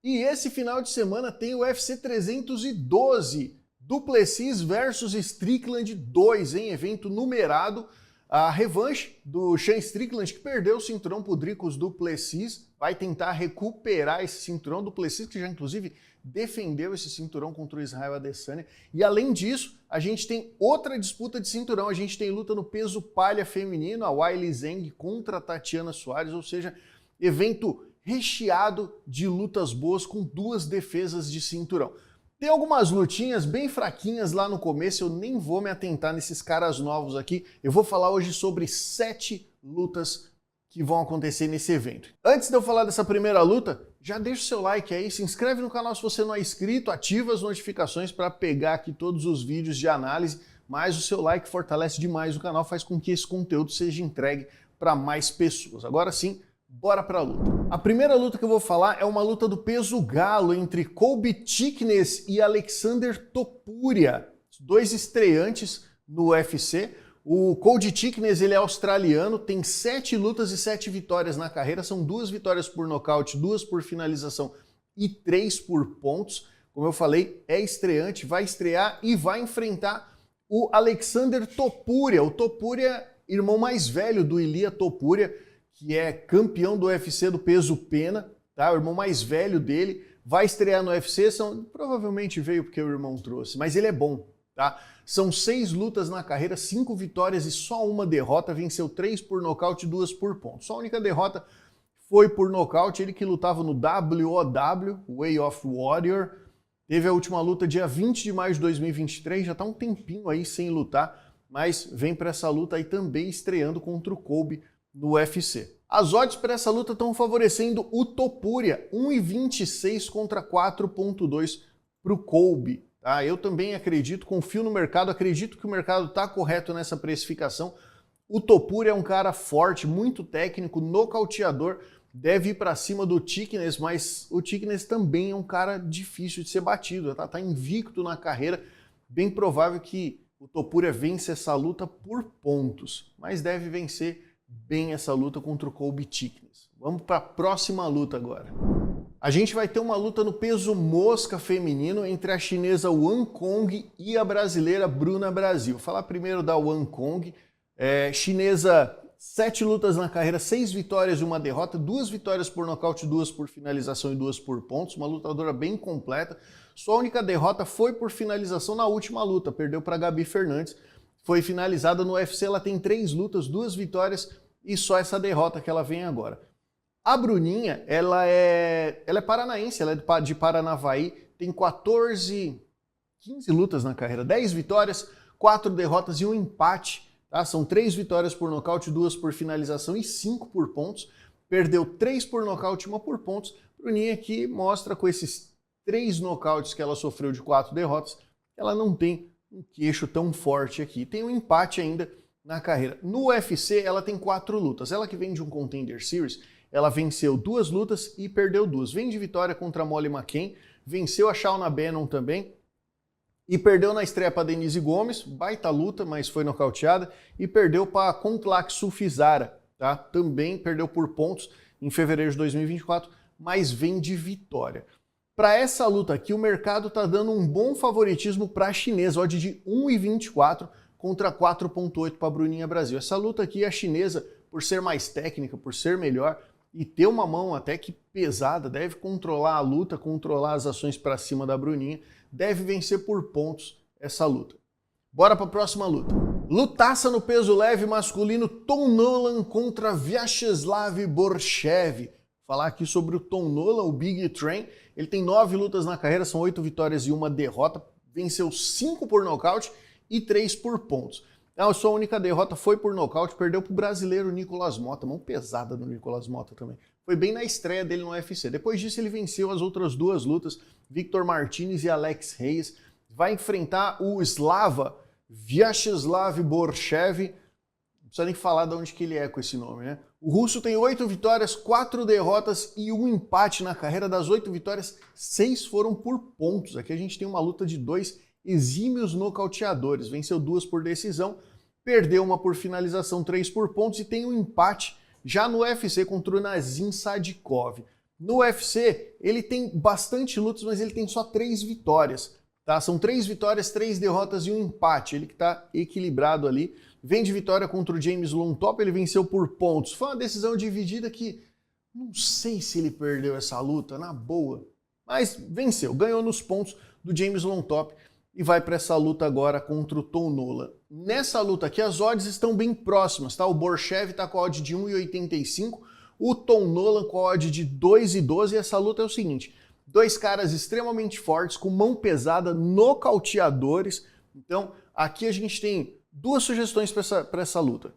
E esse final de semana tem o UFC 312, Du Plessis versus Strickland 2, em evento numerado. A revanche do Sean Strickland, que perdeu o cinturão pro Dricus Du Plessis, vai tentar recuperar esse cinturão. Du Plessis, que já inclusive defendeu esse cinturão contra o Israel Adesanya. E além disso, a gente tem outra disputa de cinturão. A gente tem luta no peso palha feminino, a Weili Zhang contra a Tatiana Suárez, ou seja, evento recheado de lutas boas com duas defesas de cinturão. Tem algumas lutinhas bem fraquinhas lá no começo, eu nem vou me atentar nesses caras novos aqui. Eu vou falar hoje sobre 7 lutas que vão acontecer nesse evento. Antes de eu falar dessa primeira luta, já deixa o seu like aí, se inscreve no canal se você não é inscrito, ativa as notificações para pegar aqui todos os vídeos de análise, mas o seu like fortalece demais o canal, faz com que esse conteúdo seja entregue para mais pessoas. Agora sim, bora pra luta. A primeira luta que eu vou falar é uma luta do peso galo entre Colby Thickness e Alexander Topuria, dois estreantes no UFC. O Colby Thickness, ele é australiano, tem 7 lutas e 7 vitórias na carreira, são 2 vitórias por nocaute, 2 por finalização e 3 por pontos. Como eu falei, é estreante, vai estrear e vai enfrentar o Alexander Topuria. O Topuria, irmão mais velho do Ilia Topuria, que é campeão do UFC do peso pena, tá? O irmão mais velho dele vai estrear no UFC, provavelmente veio porque o irmão trouxe, mas ele é bom, tá? São 6 lutas na carreira, 5 vitórias e só uma derrota, venceu 3 por nocaute e 2 por ponto. Só a única derrota foi por nocaute, ele que lutava no WOW, Way of Warrior, teve a última luta dia 20 de maio de 2023, já tá um tempinho aí sem lutar, mas vem para essa luta aí também estreando contra o Colby no UFC. As odds para essa luta estão favorecendo o Topuria, 1,26 contra 4,2 para o Colby. Tá? Eu também acredito, confio no mercado, acredito que o mercado está correto nessa precificação. O Topuria é um cara forte, muito técnico, nocauteador, deve ir para cima do Thickness, mas o Thickness também é um cara difícil de ser batido, tá invicto na carreira, bem provável que o Topuria vence essa luta por pontos, mas deve vencer bem essa luta contra o Colby Thickness. Vamos para a próxima luta agora. A gente vai ter uma luta no peso mosca feminino entre a chinesa Wang Kong e a brasileira Bruna Brasil. Vou falar primeiro da Wang Kong. Chinesa, 7 lutas na carreira, 6 vitórias e 1 derrota, 2 vitórias por nocaute, 2 por finalização e 2 por pontos. Uma lutadora bem completa. Sua única derrota foi por finalização na última luta, perdeu para Gabi Fernandes. Foi finalizada no UFC, ela tem 3 lutas, 2 vitórias e só essa derrota que ela vem agora. A Bruninha, ela é paranaense, ela é de Paranavaí, tem 15 lutas na carreira, 10 vitórias, 4 derrotas e 1 empate. Tá? São 3 vitórias por nocaute, 2 por finalização e 5 por pontos. Perdeu 3 por nocaute e 1 por pontos. Bruninha que mostra com esses 3 nocautes que ela sofreu de 4 derrotas, ela não tem um queixo tão forte aqui. Tem um empate ainda na carreira. No UFC, ela tem 4 lutas. Ela que vem de um Contender Series, ela venceu 2 lutas e perdeu 2. Vem de vitória contra a Molly McCann, venceu a Shauna Bannon também e perdeu na estreia para Denise Gomes, baita luta, mas foi nocauteada, e perdeu para Kontlak Sufizara, tá? Também perdeu por pontos em fevereiro de 2024, mas vem de vitória. Para essa luta aqui, o mercado está dando um bom favoritismo para a chinesa, odd de 1,24 contra 4,8 para a Bruninha Brasil. Essa luta aqui, a chinesa, por ser mais técnica, por ser melhor e ter uma mão até que pesada, deve controlar a luta, controlar as ações para cima da Bruninha, deve vencer por pontos essa luta. Bora para a próxima luta. Lutaça no peso leve masculino, Tom Nolan contra Vyacheslav Borshchev. Falar aqui sobre o Tom Nolan, o Big Train. Ele tem 9 lutas na carreira, são 8 vitórias e 1 derrota. Venceu 5 por nocaute e 3 por pontos. A sua única derrota foi por nocaute, perdeu para o brasileiro Nicolas Motta, mão pesada do Nicolas Motta também. Foi bem na estreia dele no UFC. Depois disso ele venceu as outras 2 lutas, Victor Martinez e Alex Reis. Vai enfrentar o Slava Vyacheslav Borshchev. Não precisa nem falar de onde que ele é com esse nome, né? O russo tem 8 vitórias, 4 derrotas e 1 empate na carreira. Das 8 vitórias, 6 foram por pontos. Aqui a gente tem uma luta de 2 exímios nocauteadores. Venceu 2 por decisão, perdeu 1 por finalização, 3 por pontos e tem um empate já no UFC contra o Nazim Sadikov. No UFC, ele tem bastante lutas, mas ele tem só 3 vitórias. Tá? São 3 vitórias, 3 derrotas e um empate. Ele que está equilibrado ali. Vem de vitória contra o James Lontop, ele venceu por pontos. Foi uma decisão dividida que não sei se ele perdeu essa luta, na boa. Mas venceu, ganhou nos pontos do James Lontop e vai para essa luta agora contra o Tom Nolan. Nessa luta aqui as odds estão bem próximas, tá? O Borchev está com a odd de 1,85, o Tom Nolan com a odd de 2,12 e essa luta é o seguinte, 2 caras extremamente fortes, com mão pesada, nocauteadores. Então aqui a gente tem 2 sugestões para essa luta.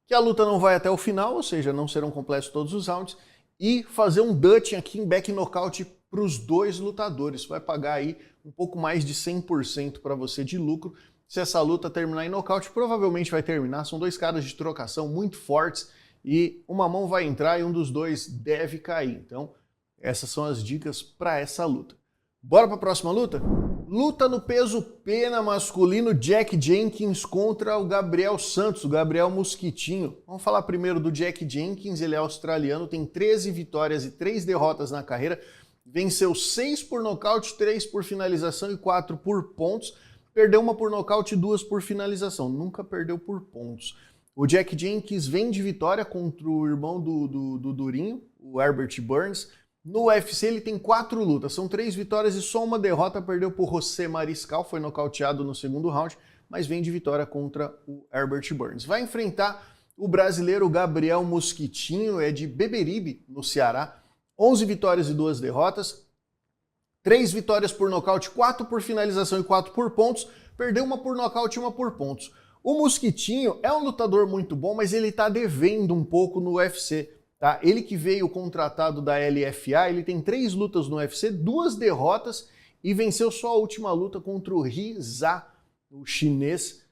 Que a luta não vai até o final, ou seja, não serão completos todos os rounds, e fazer um Dutch aqui em back knockout para os 2 lutadores. Vai pagar aí um pouco mais de 100% para você de lucro. Se essa luta terminar em nocaute, provavelmente vai terminar. São 2 caras de trocação muito fortes e uma mão vai entrar e um dos 2 deve cair. Então, essas são as dicas para essa luta. Bora para a próxima luta? Luta no peso pena masculino, Jack Jenkins contra o Gabriel Santos, o Gabriel Mosquitinho. Vamos falar primeiro do Jack Jenkins, ele é australiano, tem 13 vitórias e 3 derrotas na carreira, venceu 6 por nocaute, 3 por finalização e 4 por pontos, perdeu 1 por nocaute e 2 por finalização, nunca perdeu por pontos. O Jack Jenkins vem de vitória contra o irmão do Durinho, o Herbert Burns. No UFC ele tem 4 lutas, são 3 vitórias e só 1 derrota, perdeu por José Mariscal, foi nocauteado no segundo round, mas vem de vitória contra o Herbert Burns. Vai enfrentar o brasileiro Gabriel Mosquitinho, é de Beberibe, no Ceará, 11 vitórias e 2 derrotas, 3 vitórias por nocaute, 4 por finalização e 4 por pontos, perdeu 1 por nocaute e 1 por pontos. O Mosquitinho é um lutador muito bom, mas ele está devendo um pouco no UFC. Tá? Ele que veio contratado da LFA, ele tem 3 lutas no UFC, 2 derrotas e venceu só a última luta contra o Riza, o chinês.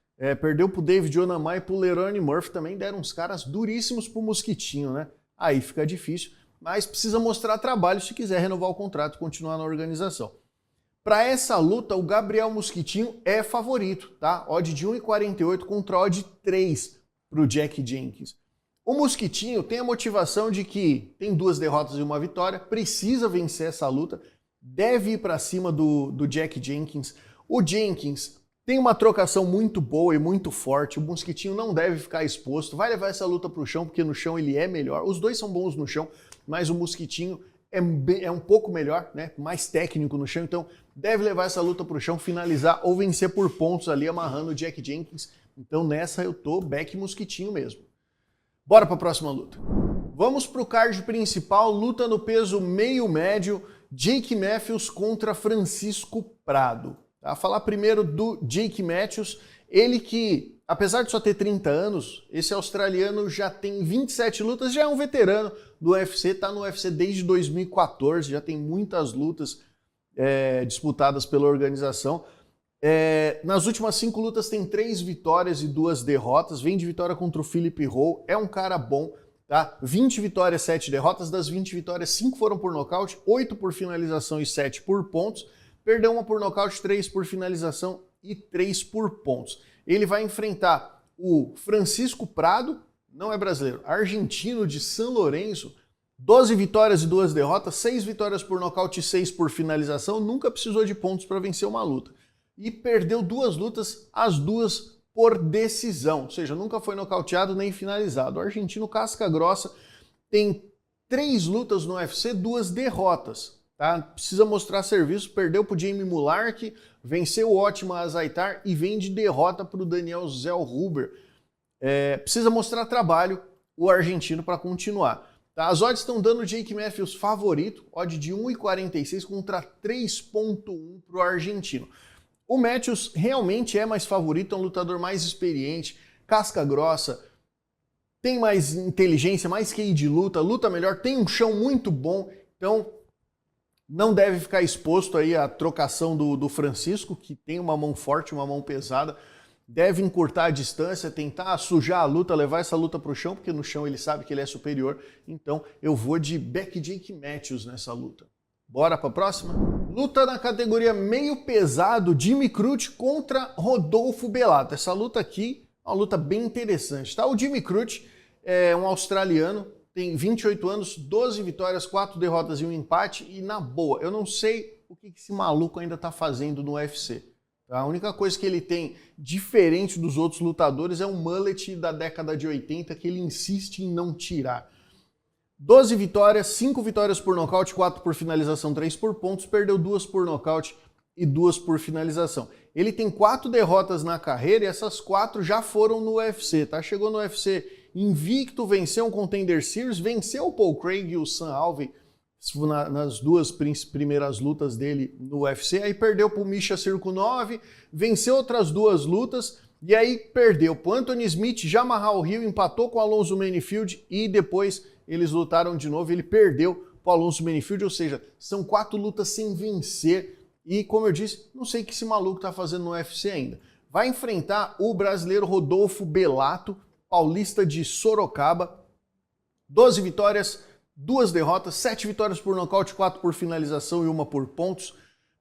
Perdeu pro David Onamai e pro Lerone Murphy, também deram uns caras duríssimos pro Mosquitinho, né? Aí fica difícil, mas precisa mostrar trabalho se quiser renovar o contrato e continuar na organização. Para essa luta, o Gabriel Mosquitinho é favorito, tá? Odd de 1,48 contra odd 3 pro Jack Jenkins. O Mosquitinho tem a motivação de que tem 2 derrotas e 1 vitória, precisa vencer essa luta, deve ir para cima do Jack Jenkins. O Jenkins tem uma trocação muito boa e muito forte, o Mosquitinho não deve ficar exposto, vai levar essa luta para o chão, porque no chão ele é melhor. Os 2 são bons no chão, mas o Mosquitinho é um pouco melhor, né? Mais técnico no chão, então deve levar essa luta para o chão, finalizar ou vencer por pontos ali, amarrando o Jack Jenkins. Então nessa eu tô back Mosquitinho mesmo. Bora para a próxima luta. Vamos para o card principal, luta no peso meio-médio, Jake Matthews contra Francisco Prado. Tá? Falar primeiro do Jake Matthews, ele que, apesar de só ter 30 anos, esse australiano já tem 27 lutas, já é um veterano do UFC, está no UFC desde 2014, já tem muitas lutas disputadas pela organização. Nas últimas 5 lutas tem 3 vitórias e 2 derrotas, vem de vitória contra o Philip Rowe, é um cara bom, tá? 20 vitórias, 7 derrotas, das 20 vitórias, 5 foram por nocaute, 8 por finalização e 7 por pontos, perdeu 1 por nocaute, 3 por finalização e 3 por pontos. Ele vai enfrentar o Francisco Prado, não é brasileiro, argentino de São Lourenço, 12 vitórias e 2 derrotas, 6 vitórias por nocaute e 6 por finalização, nunca precisou de pontos para vencer uma luta. E perdeu 2 lutas, as 2 por decisão, ou seja, nunca foi nocauteado nem finalizado. O argentino casca grossa tem 3 lutas no UFC, 2 derrotas. Tá? Precisa mostrar serviço, perdeu para o Jamie Mulark, venceu o ótimo Azaitar e vem de derrota para o Daniel Zellhuber. Precisa mostrar trabalho o argentino para continuar. Tá? As odds estão dando o Jake Matthews favorito, odd de 1,46 contra 3,1 para o argentino. O Matthews realmente é mais favorito, é um lutador mais experiente, casca grossa, tem mais inteligência, mais QI de luta, luta melhor, tem um chão muito bom, então não deve ficar exposto aí à trocação do Francisco, que tem uma mão forte, uma mão pesada, deve encurtar a distância, tentar sujar a luta, levar essa luta para o chão, porque no chão ele sabe que ele é superior, então eu vou de back Jake Matthews nessa luta. Bora para a próxima? Luta na categoria meio pesado, Jimmy Crute contra Rodolfo Bellato. Essa luta aqui é uma luta bem interessante, tá? O Jimmy Crute é um australiano, tem 28 anos, 12 vitórias, 4 derrotas e um empate, e na boa, eu não sei o que esse maluco ainda tá fazendo no UFC. A única coisa que ele tem diferente dos outros lutadores é um mullet da década de 80 que ele insiste em não tirar. 12 vitórias, 5 vitórias por nocaute, 4 por finalização, 3 por pontos, perdeu 2 por nocaute e 2 por finalização. Ele tem 4 derrotas na carreira e essas 4 já foram no UFC, tá? Chegou no UFC invicto, venceu um Contender Series, venceu o Paul Craig e o Sam Alvey nas 2 primeiras lutas dele no UFC, aí perdeu pro Misha Cirkunov, venceu outras 2 lutas e aí perdeu pro Anthony Smith, Jamahal Hill, empatou com o Alonzo Menifield e depois eles lutaram de novo e ele perdeu pro Alonzo Menifield, ou seja, são 4 lutas sem vencer e, como eu disse, não sei o que esse maluco tá fazendo no UFC ainda. Vai enfrentar o brasileiro Rodolfo Bellato, paulista de Sorocaba, 12 vitórias, 2 derrotas, 7 vitórias por nocaute, 4 por finalização e 1 por pontos.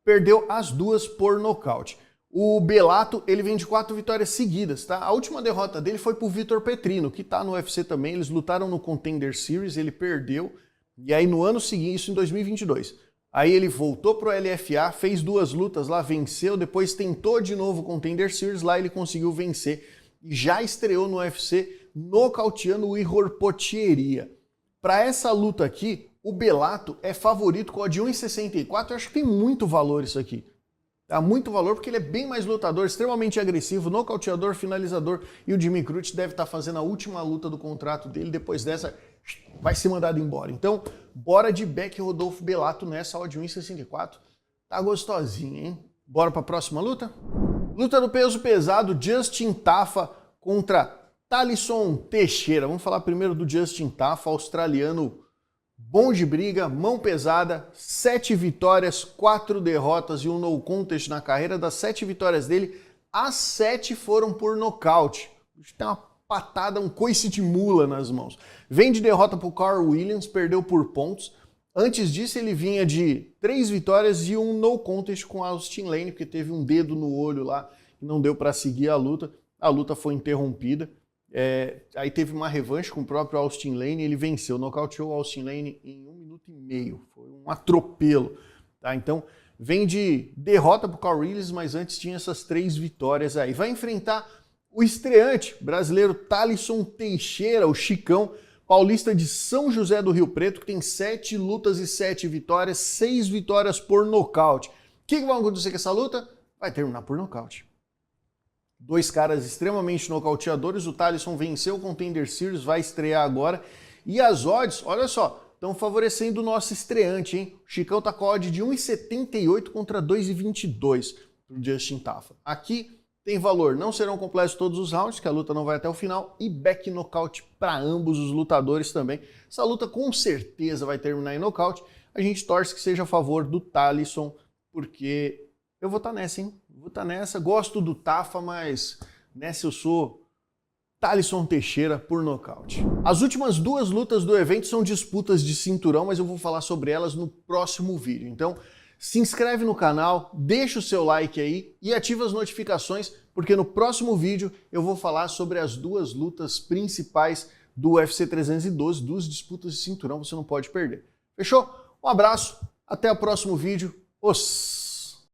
Perdeu as 2 por nocaute. O Bellato, ele vem de 4 vitórias seguidas, tá? A última derrota dele foi pro Vitor Petrino, que tá no UFC também. Eles lutaram no Contender Series, ele perdeu. E aí no ano seguinte, isso em 2022. Aí ele voltou pro LFA, fez 2 lutas lá, venceu, depois tentou de novo o Contender Series, lá ele conseguiu vencer. E já estreou no UFC, nocauteando o Ihor Potieria. Para essa luta aqui, o Bellato é favorito com a de 1,64. Eu acho que tem muito valor isso aqui. Dá muito valor porque ele é bem mais lutador, extremamente agressivo, nocauteador, finalizador. E o Jimmy Crute deve estar fazendo a última luta do contrato dele. Depois dessa, vai ser mandado embora. Então, bora de Beck Rodolfo Bellato nessa odd de 1,64. Tá gostosinho, hein? Bora para a próxima luta? Luta do peso pesado, Justin Tafa contra Thalisson Teixeira. Vamos falar primeiro do Justin Tafa, australiano bom de briga, mão pesada, 7 vitórias, 4 derrotas e um no contest na carreira. Das 7 vitórias dele, as 7 foram por nocaute. Tem uma patada, um coice de mula nas mãos. Vem de derrota para o Carl Williams, perdeu por pontos. Antes disso, ele vinha de 3 vitórias e um no contest com Austin Lane, porque teve um dedo no olho lá e não deu para seguir a luta. A luta foi interrompida. Aí teve uma revanche com o próprio Austin Lane, ele venceu, nocauteou o Austin Lane em 1 minuto e meio, foi um atropelo, tá? Então vem de derrota para o Carl Williams, mas antes tinha essas 3 vitórias aí. Vai enfrentar o estreante brasileiro Thalisson Teixeira, o Chicão, paulista de São José do Rio Preto, que tem 7 lutas e 7 vitórias, 6 vitórias por nocaute. O que vai acontecer com essa luta? Vai terminar por nocaute. 2 caras extremamente nocauteadores, o Thalisson venceu o Contender Series, vai estrear agora. E as odds, olha só, estão favorecendo o nosso estreante, hein? O Chicão tá com a odd de 1,78 contra 2,22 pro Justin Tafa. Aqui tem valor, não serão completos todos os rounds, que a luta não vai até o final, e back nocaute para ambos os lutadores também. Essa luta com certeza vai terminar em nocaute. A gente torce que seja a favor do Thalisson, porque eu vou estar nessa, hein? Vou estar nessa, gosto do Tafa, mas nessa eu sou Thalisson Teixeira por nocaute. As últimas 2 lutas do evento são disputas de cinturão, mas eu vou falar sobre elas no próximo vídeo. Então, se inscreve no canal, deixa o seu like aí e ativa as notificações, porque no próximo vídeo eu vou falar sobre as 2 lutas principais do UFC 312, 2 disputas de cinturão, você não pode perder. Fechou? Um abraço, até o próximo vídeo. Os